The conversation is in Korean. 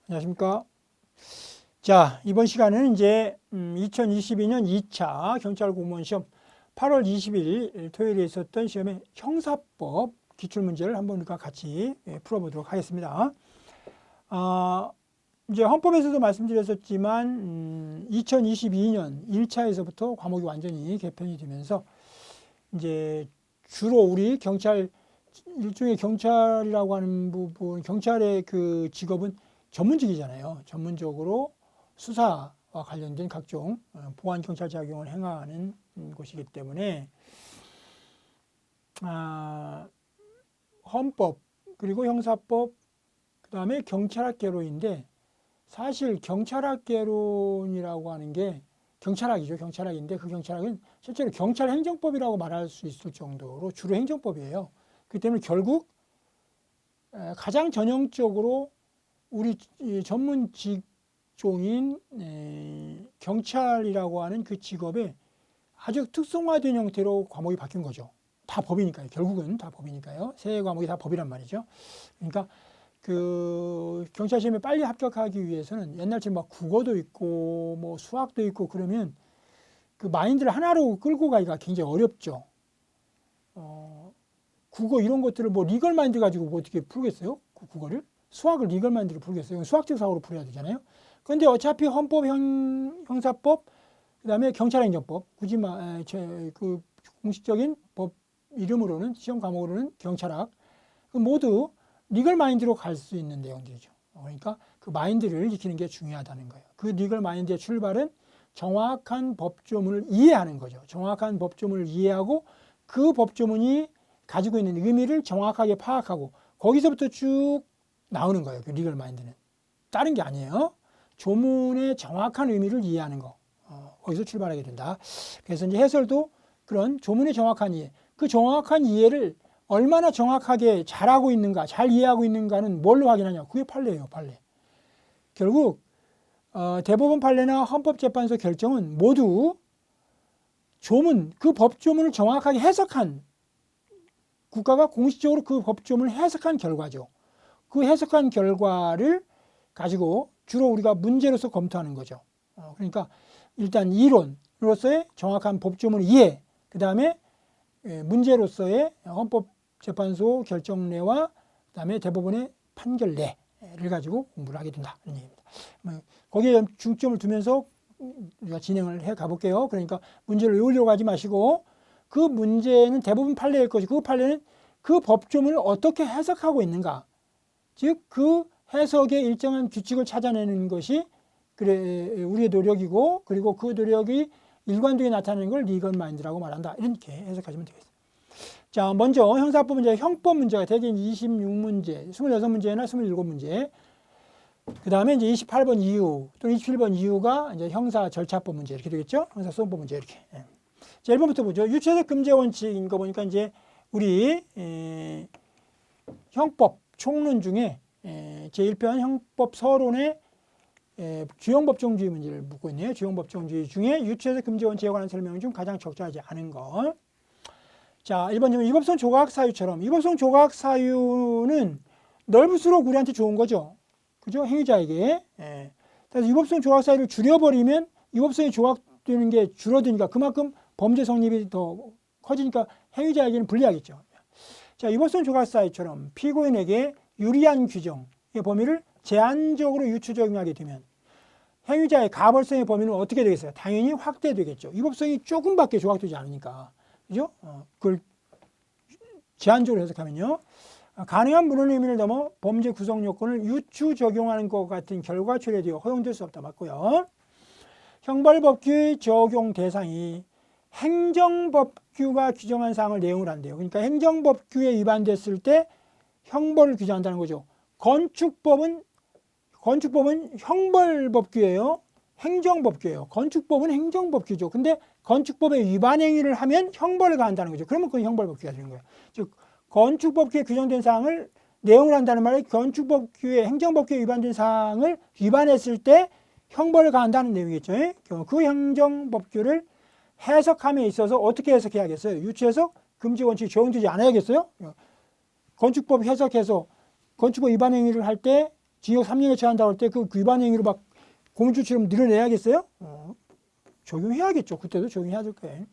안녕하십니까. 자, 이번 시간은 이제 2022년 2차 경찰 공무원 시험 8월 20일 토요일에 있었던 시험의 형사법 기출문제를 한번 우리가 같이 풀어보도록 하겠습니다. 이제 헌법에서도 말씀드렸었지만 2022년 1차에서부터 과목이 완전히 개편이 되면서 이제 주로 우리 경찰, 일종의 경찰이라고 하는 부분, 경찰의 그 직업은 전문직이잖아요. 전문적으로 수사와 관련된 각종 보안 경찰 작용을 행하는 곳이기 때문에 헌법 그리고 형사법 그다음에 경찰학개론인데 사실 경찰학개론이라고 하는 게 경찰학이죠. 경찰학인데 그 경찰학은 실제로 경찰행정법이라고 말할 수 있을 정도로 주로 행정법이에요. 그렇기 때문에 결국 가장 전형적으로 우리 전문 직종인 경찰이라고 하는 그 직업에 아주 특성화된 형태로 과목이 바뀐 거죠. 다 법이니까요. 결국은 다 법이니까요. 세 과목이 다 법이란 말이죠. 그러니까 그 경찰 시험에 빨리 합격하기 위해서는 옛날처럼 막 국어도 있고 뭐 수학도 있고 그러면 그 마인드를 하나로 끌고 가기가 굉장히 어렵죠. 국어 이런 것들을 뭐 리걸 마인드 가지고 뭐 어떻게 풀겠어요? 국어를? 수학을 리걸 마인드로 풀겠어요? 수학적 사고로 풀어야 되잖아요. 그런데 어차피 헌법, 형사법, 그다음에 경찰행정법, 굳이 그 공식적인 법 이름으로는 시험 과목으로는 경찰학, 모두 리걸 마인드로 갈 수 있는 내용들이죠. 그러니까 그 마인드를 지키는 게 중요하다는 거예요. 그 리걸 마인드의 출발은 정확한 법조문을 이해하는 거죠. 정확한 법조문을 이해하고 그 법조문이 가지고 있는 의미를 정확하게 파악하고 거기서부터 쭉 나오는 거예요. 그 리걸 마인드는. 다른 게 아니에요. 조문의 정확한 의미를 이해하는 거. 거기서 출발하게 된다. 그래서 이제 해설도 그런 조문의 정확한 이해. 그 정확한 이해를 얼마나 정확하게 잘하고 있는가, 잘 이해하고 있는가는 뭘로 확인하냐. 그게 판례예요, 판례. 결국 대법원 판례나 헌법재판소 결정은 모두 조문, 그 법조문을 정확하게 해석한 국가가 공식적으로 그 법조문을 해석한 결과죠. 그 해석한 결과를 가지고 주로 우리가 문제로서 검토하는 거죠. 그러니까 일단 이론으로서의 정확한 법조문 이해, 그 다음에 문제로서의 헌법재판소 결정례와 그 다음에 대법원의 판결례를 가지고 공부를 하게 된다. 이런 얘기입니다. 거기에 중점을 두면서 우리가 진행을 해 가볼게요. 그러니까 문제를 외우려고 하지 마시고 그 문제는 대부분 판례일 것이고 그 판례는 그 법조문을 어떻게 해석하고 있는가, 즉 그 해석의 일정한 규칙을 찾아내는 것이 우리의 노력이고 그리고 그 노력이 일관되게 나타나는 걸 리걸 마인드라고 말한다. 이렇게 해석하시면 되겠습니다. 자, 먼저 형사법 문제, 형법 문제가 대개 26문제, 26문제나 27문제. 그 다음에 이제 28번 이후 또는 27번 이후가 이제 형사 절차법 문제 이렇게 되겠죠. 형사 소송법 문제 이렇게. 자, 1번부터 보죠. 유체적 금지 원칙인 거 보니까 이제 우리 형법 총론 중에 제1편 형법 서론의 주형법정주의 문제를 묻고 있네요. 주형법정주의 중에 유체적 금지 원칙에 관한 설명 중 가장 적절하지 않은 것. 자, 1번 질문. 위법성 조각 사유처럼. 위법성 조각 사유는 넓을수록 우리한테 좋은 거죠. 그죠? 행위자에게. 그래서 위법성 조각 사유를 줄여버리면 위법성이 조각되는 게 줄어드니까 그만큼 범죄 성립이 더 커지니까 행위자에게는 불리하겠죠. 자, 위법성 조각 사유처럼 피고인에게 유리한 규정의 범위를 제한적으로 유추 적용하게 되면 행위자의 가벌성의 범위는 어떻게 되겠어요? 당연히 확대되겠죠. 위법성이 조금밖에 조각되지 않으니까. 그죠? 그걸 제한적으로 해석하면요. 가능한 물론 의미를 넘어 범죄 구성 요건을 유추 적용하는 것 같은 결과 처리되어 허용될 수 없다. 맞고요. 형벌법규의 적용 대상이 행정법규가 규정한 사항을 내용을 한대요. 그러니까 행정법규에 위반됐을 때 형벌을 규정한다는 거죠. 건축법은 형벌법규예요. 행정법규예요. 건축법은 행정법규죠. 근데 건축법에 위반 행위를 하면 형벌을 가한다는 거죠. 그러면 그건 형벌법규가 되는 거예요. 즉 건축법규에 규정된 사항을 내용을 한다는 말은 건축법규에 행정법규에 위반된 사항을 위반했을 때 형벌을 가한다는 내용이겠죠. 그 행정법규를 해석함에 있어서 어떻게 해석해야겠어요? 유추해석 금지 원칙이 적용되지 않아야겠어요? 건축법 해석해서 건축법 위반 행위를 할 때 징역 3년을 처한다고 할 때 그 위반 행위로 막 공주처럼 늘어내야겠어요? 적용해야겠죠. 그때도 적용해야 될 거예요.